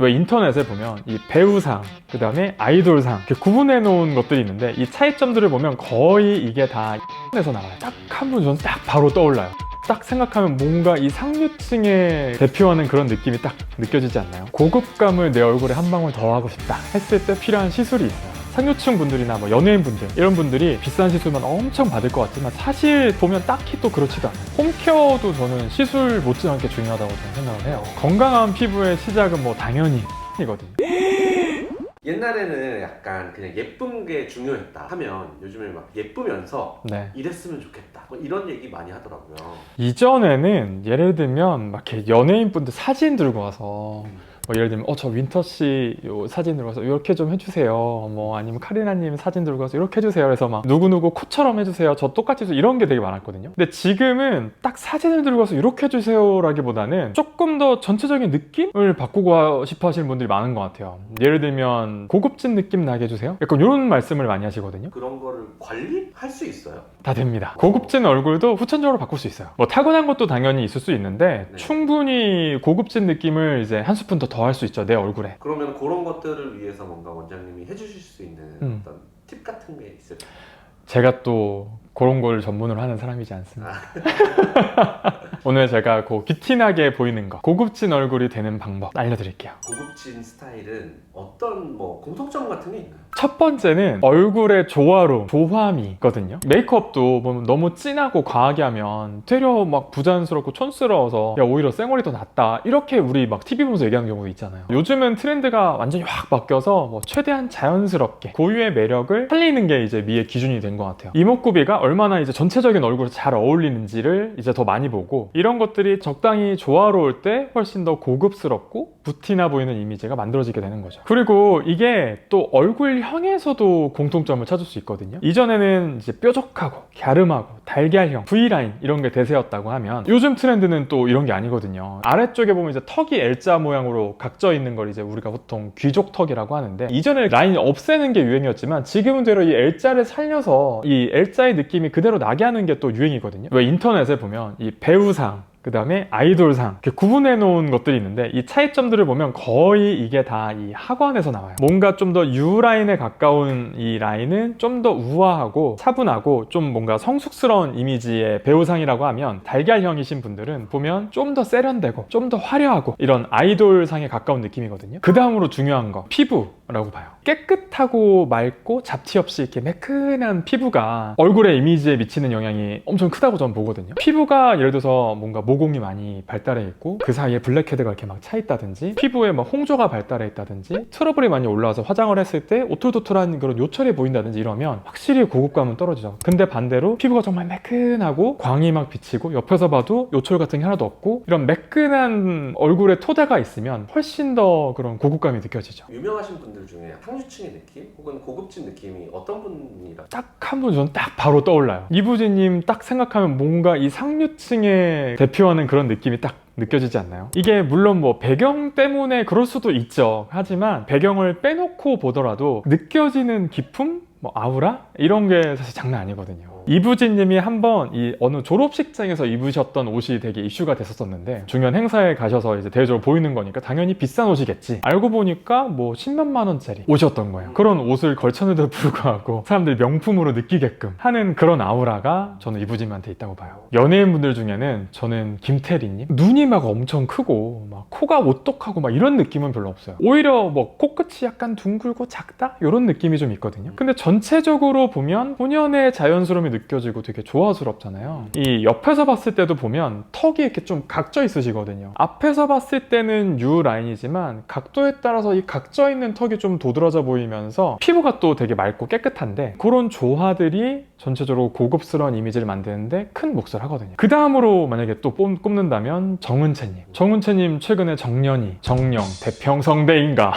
왜 인터넷에 보면 이 배우상, 그 다음에 아이돌상 이렇게 구분해 놓은 것들이 있는데 이 차이점들을 보면 거의 이게 다 에서 나와요. 딱 한 분 저는 딱 바로 떠올라요. 딱 생각하면 뭔가 이 상류층에 대표하는 그런 느낌이 딱 느껴지지 않나요? 고급감을 내 얼굴에 한 방울 더 하고 싶다 했을 때 필요한 시술이 있어요. 상류층 분들이나 뭐 연예인 분들 이런 분들이 비싼 시술만 엄청 받을 것 같지만 사실 보면 딱히 또 그렇지도 않아요. 홈케어도 저는 시술 못지않게 중요하다고 저는 생각을 해요. 건강한 피부의 시작은 뭐 당연히 이거든요. 옛날에는 약간 그냥 예쁜 게 중요했다 하면 요즘에 막 예쁘면서 네. 이랬으면 좋겠다 뭐 이런 얘기 많이 하더라고요. 이전에는 예를 들면 막 이렇게 연예인 분들 사진 들고 와서 뭐 예를 들면 저 윈터 씨 요 사진 들고 와서 이렇게 좀 해주세요. 뭐 아니면 카리나님 사진 들고 와서 이렇게 해주세요. 그래서 막 누구누구 코처럼 해주세요. 저 똑같이 해주세요. 이런 게 되게 많았거든요. 근데 지금은 딱 사진을 들고 와서 이렇게 해주세요 라기보다는 조금 더 전체적인 느낌을 바꾸고 싶어 하시는 분들이 많은 것 같아요. 예를 들면 고급진 느낌 나게 해주세요. 약간 이런 말씀을 많이 하시거든요. 그런 거를 관리할 수 있어요? 다 됩니다. 고급진 얼굴도 후천적으로 바꿀 수 있어요. 뭐 타고난 것도 당연히 있을 수 있는데 네. 충분히 고급진 느낌을 이제 한 스푼 더 할 수 있죠. 내 얼굴에. 그러면 그런 것들을 위해서 뭔가 원장님이 해주실 수 있는 어떤 팁 같은 게 있을까요? 제가 또 그런 걸 전문으로 하는 사람이지 않습니다. 오늘 제가 그 귀티나게 보이는 거, 고급진 얼굴이 되는 방법 알려드릴게요. 고급진 스타일은 어떤 뭐 공통점 같은 게 있나요? 첫 번째는 얼굴의 조화로움, 조화미거든요. 메이크업도 보면 너무 진하고 과하게 하면 되려 막 부자연스럽고 촌스러워서 야 오히려 쌩얼이 더 낫다 이렇게 우리 막 TV 보면서 얘기하는 경우도 있잖아요. 요즘은 트렌드가 완전히 확 바뀌어서 뭐 최대한 자연스럽게 고유의 매력을 살리는 게 이제 미의 기준이 된 것 같아요. 이목구비가 얼마나 이제 전체적인 얼굴에 잘 어울리는지를 이제 더 많이 보고 이런 것들이 적당히 조화로울 때 훨씬 더 고급스럽고 부티나 보이는 이미지가 만들어지게 되는 거죠. 그리고 이게 또 얼굴형에서도 공통점을 찾을 수 있거든요. 이전에는 이제 뾰족하고 갸름하고 달걀형, V라인 이런 게 대세였다고 하면 요즘 트렌드는 또 이런 게 아니거든요. 아래쪽에 보면 이제 턱이 L자 모양으로 각져 있는 걸 이제 우리가 보통 귀족턱이라고 하는데 이전에 라인 없애는 게 유행이었지만 지금은 되려 이 L자를 살려서 이 L자의 느낌이 그대로 나게 하는 게 또 유행이거든요. 왜 인터넷에 보면 이 배우상, 그 다음에 아이돌상 이렇게 구분해 놓은 것들이 있는데 이 차이점들을 보면 거의 이게 다 이 학원에서 나와요. 뭔가 좀 더 U라인에 가까운 이 라인은 좀 더 우아하고 차분하고 좀 뭔가 성숙스러운 이미지의 배우상이라고 하면 달걀형이신 분들은 보면 좀 더 세련되고 좀 더 화려하고 이런 아이돌상에 가까운 느낌이거든요. 그 다음으로 중요한 거 피부라고 봐요. 깨끗하고 맑고 잡티 없이 이렇게 매끈한 피부가 얼굴의 이미지에 미치는 영향이 엄청 크다고 저는 보거든요. 피부가 예를 들어서 뭔가 모공이 많이 발달해 있고 그 사이에 블랙헤드가 이렇게 막 차 있다든지 피부에 막 홍조가 발달해 있다든지 트러블이 많이 올라와서 화장을 했을 때 오툴도툴한 그런 요철이 보인다든지 이러면 확실히 고급감은 떨어지죠. 근데 반대로 피부가 정말 매끈하고 광이 막 비치고 옆에서 봐도 요철 같은 게 하나도 없고 이런 매끈한 얼굴에 토대가 있으면 훨씬 더 그런 고급감이 느껴지죠. 유명하신 분들 중에 상류층의 느낌 혹은 고급진 느낌이 어떤 분이라? 딱 한 분 저는 딱 바로 떠올라요. 이부진님 딱 생각하면 뭔가 이 상류층에 대표하는 그런 느낌이 딱 느껴지지 않나요? 이게 물론 뭐 배경 때문에 그럴 수도 있죠. 하지만 배경을 빼놓고 보더라도 느껴지는 기품? 뭐 아우라? 이런 게 사실 장난 아니거든요. 이부진 님이 한번 이 어느 졸업식장에서 입으셨던 옷이 되게 이슈가 됐었는데 중요한 행사에 가셔서 이제 대외적으로 보이는 거니까 당연히 비싼 옷이겠지. 알고 보니까 뭐 10몇만 원짜리 옷이었던 거예요. 그런 옷을 걸쳤는데도 불구하고 사람들이 명품으로 느끼게끔 하는 그런 아우라가 저는 이부진님한테 있다고 봐요. 연예인분들 중에는 저는 김태리님 눈이 막 엄청 크고 막 코가 오똑하고 막 이런 느낌은 별로 없어요. 오히려 뭐 코끝이 약간 둥글고 작다? 이런 느낌이 좀 있거든요. 근데 전체적으로 보면 본연의 자연스러움이 느껴지고 되게 조화스럽잖아요. 이 옆에서 봤을 때도 보면 턱이 이렇게 좀 각져 있으시거든요. 앞에서 봤을 때는 U 라인이지만 각도에 따라서 이 각져 있는 턱이 좀 도드라져 보이면서 피부가 또 되게 맑고 깨끗한데 그런 조화들이 전체적으로 고급스러운 이미지를 만드는데 큰 몫을 하거든요. 그 다음으로 만약에 또 꼽는다면 정은채님. 정은채님 최근에 정년이, 정령, 대평성대인가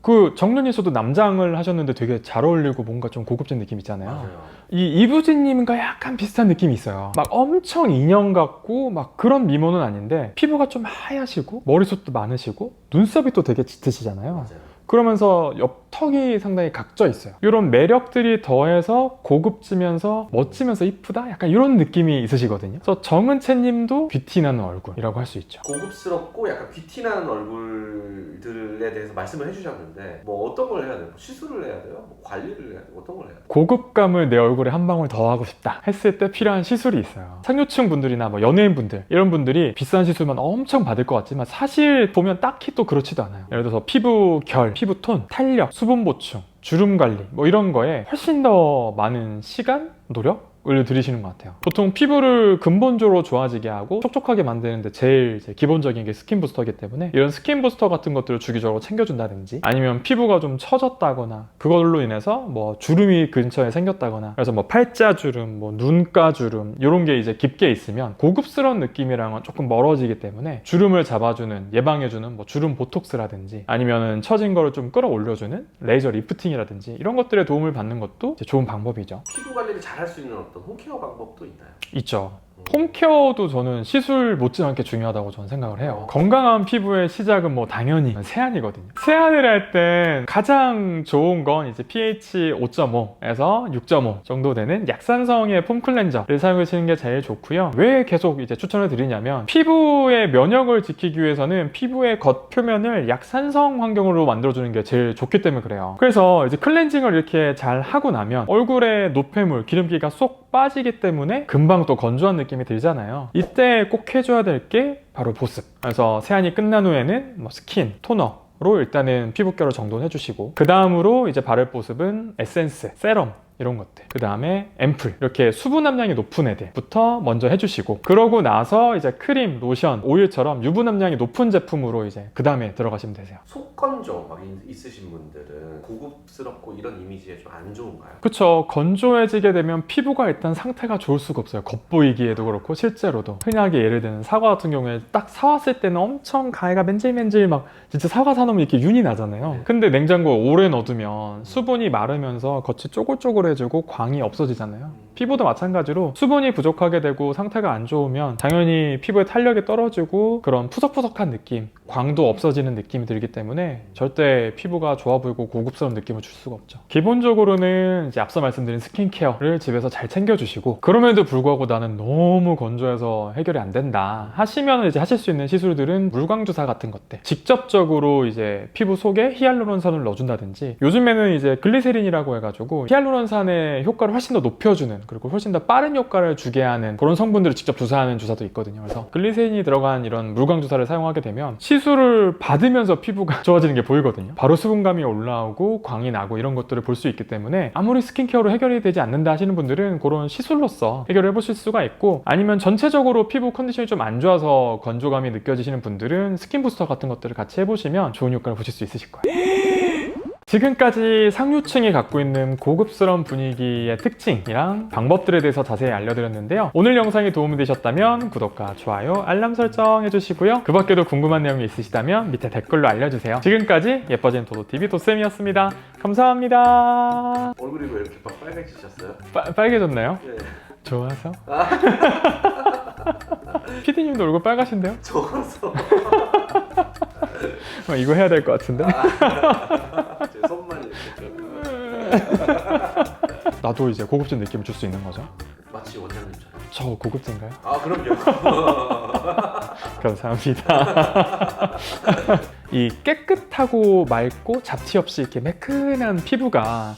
그 정년에서도 남장을 하셨는데 되게 잘 어울리고 뭔가 좀 고급진 느낌 있잖아요. 맞아요. 이 이부진님과 약간 비슷한 느낌이 있어요. 막 엄청 인형 같고 막 그런 미모는 아닌데 피부가 좀 하얗시고 머리숱도 많으시고 눈썹이 또 되게 짙으시잖아요. 맞아요. 그러면서 옆턱이 상당히 각져 있어요. 이런 매력들이 더해서 고급지면서 멋지면서 이쁘다? 약간 이런 느낌이 있으시거든요. 그래서 정은채 님도 귀티 나는 얼굴이라고 할 수 있죠. 고급스럽고 약간 귀티나는 얼굴들에 대해서 말씀을 해주셨는데 뭐 어떤 걸 해야 돼요? 뭐 시술을 해야 돼요? 뭐 관리를 해야 돼요? 어떤 걸 해야 돼요? 고급감을 내 얼굴에 한 방울 더 하고 싶다 했을 때 필요한 시술이 있어요. 상류층 분들이나 뭐 연예인 분들 이런 분들이 비싼 시술만 엄청 받을 것 같지만 사실 보면 딱히 또 그렇지도 않아요. 예를 들어서 피부 결, 피부 톤, 탄력, 수분 보충, 주름 관리 뭐 이런 거에 훨씬 더 많은 시간, 노력 을 들이시는 것 같아요. 보통 피부를 근본적으로 좋아지게 하고 촉촉하게 만드는데 제일 이제 기본적인 게 스킨 부스터이기 때문에 이런 스킨 부스터 같은 것들을 주기적으로 챙겨준다든지 아니면 피부가 좀 처졌다거나 그걸로 인해서 뭐 주름이 근처에 생겼다거나 그래서 뭐 팔자주름, 뭐 눈가주름 이런 게 이제 깊게 있으면 고급스러운 느낌이랑은 조금 멀어지기 때문에 주름을 잡아주는 예방해주는 뭐 주름 보톡스라든지 아니면은 처진 거를 좀 끌어올려주는 레이저 리프팅이라든지 이런 것들에 도움을 받는 것도 이제 좋은 방법이죠. 피부 관리를 잘 할 수 있는 어떤 홈케어 방법도 있나요? 있죠. 홈케어도 저는 시술 못지않게 중요하다고 저는 생각을 해요. 건강한 피부의 시작은 뭐 당연히 세안이거든요. 세안을 할 땐 가장 좋은 건 이제 pH 5.5에서 6.5 정도 되는 약산성의 폼 클렌저를 사용하시는 게 제일 좋고요. 왜 계속 이제 추천을 드리냐면 피부의 면역을 지키기 위해서는 피부의 겉 표면을 약산성 환경으로 만들어주는 게 제일 좋기 때문에 그래요. 그래서 이제 클렌징을 이렇게 잘 하고 나면 얼굴에 노폐물, 기름기가 쏙 빠지기 때문에 금방 또 건조한 느낌이 들잖아요. 이때 꼭 해줘야 될 게 바로 보습. 그래서 세안이 끝난 후에는 뭐 스킨, 토너로 일단은 피부결을 정돈해 주시고 그 다음으로 이제 바를 보습은 에센스, 세럼 이런 것들, 그 다음에 앰플, 이렇게 수분 함량이 높은 애들부터 먼저 해주시고 그러고 나서 이제 크림, 로션, 오일처럼 유분 함량이 높은 제품으로 이제 그 다음에 들어가시면 되세요. 속건조 막 있으신 분들은 고급스럽고 이런 이미지에 좀 안 좋은가요? 그쵸. 건조해지게 되면 피부가 일단 상태가 좋을 수가 없어요. 겉보이기에도 그렇고 실제로도. 흔하게 예를 들면 사과 같은 경우에 딱 사왔을 때는 엄청 가해가 맨질맨질 막 진짜 사과 사놓으면 이렇게 윤이 나잖아요. 근데 냉장고에 오래 넣어두면 수분이 마르면서 겉이 쪼글쪼글해지고 광이 없어지잖아요. 피부도 마찬가지로 수분이 부족하게 되고 상태가 안 좋으면 당연히 피부의 탄력이 떨어지고 그런 푸석푸석한 느낌, 광도 없어지는 느낌이 들기 때문에 절대 피부가 좋아 보이고 고급스러운 느낌을 줄 수가 없죠. 기본적으로는 이제 앞서 말씀드린 스킨케어를 집에서 잘 챙겨주시고 그럼에도 불구하고 나는 너무 건조해서 해결이 안 된다 하시면 이제 하실 수 있는 시술들은 물광주사 같은 것들 직접적으로 이제 피부 속에 히알루론산을 넣어준다든지 요즘에는 이제 글리세린이라고 해가지고 히알루론산의 효과를 훨씬 더 높여주는 그리고 훨씬 더 빠른 효과를 주게 하는 그런 성분들을 직접 주사하는 주사도 있거든요. 그래서 글리세린이 들어간 이런 물광주사를 사용하게 되면 시술을 받으면서 피부가 좋아지는 게 보이거든요. 바로 수분감이 올라오고 광이 나고 이런 것들을 볼 수 있기 때문에 아무리 스킨케어로 해결이 되지 않는다 하시는 분들은 그런 시술로서 해결을 해보실 수가 있고 아니면 전체적으로 피부 컨디션이 좀 안 좋아서 건조감이 느껴지시는 분들은 스킨 부스터 같은 것들을 같이 해보시면 좋은 효과를 보실 수 있으실 거예요. 지금까지 상류층이 갖고 있는 고급스러운 분위기의 특징이랑 방법들에 대해서 자세히 알려드렸는데요. 오늘 영상이 도움이 되셨다면 구독과 좋아요, 알람 설정 해주시고요. 그 밖에도 궁금한 내용이 있으시다면 밑에 댓글로 알려주세요. 지금까지 예뻐진 도도TV 도쌤이었습니다. 감사합니다. 얼굴이 왜 이렇게 막 빨개지셨어요? 빨개졌나요? 네. 좋아서? 피디님도 얼굴 빨가신데요? 좋아서. 이거 해야 될 것 같은데? 제 손만 이렇게 나도 이제 고급진 느낌을 줄 수 있는 거죠? 마치 원장님처럼. 저 고급진가요? 아 그럼요. 감사합니다. 이 깨끗하고 맑고 잡티 없이 이렇게 매끈한 피부가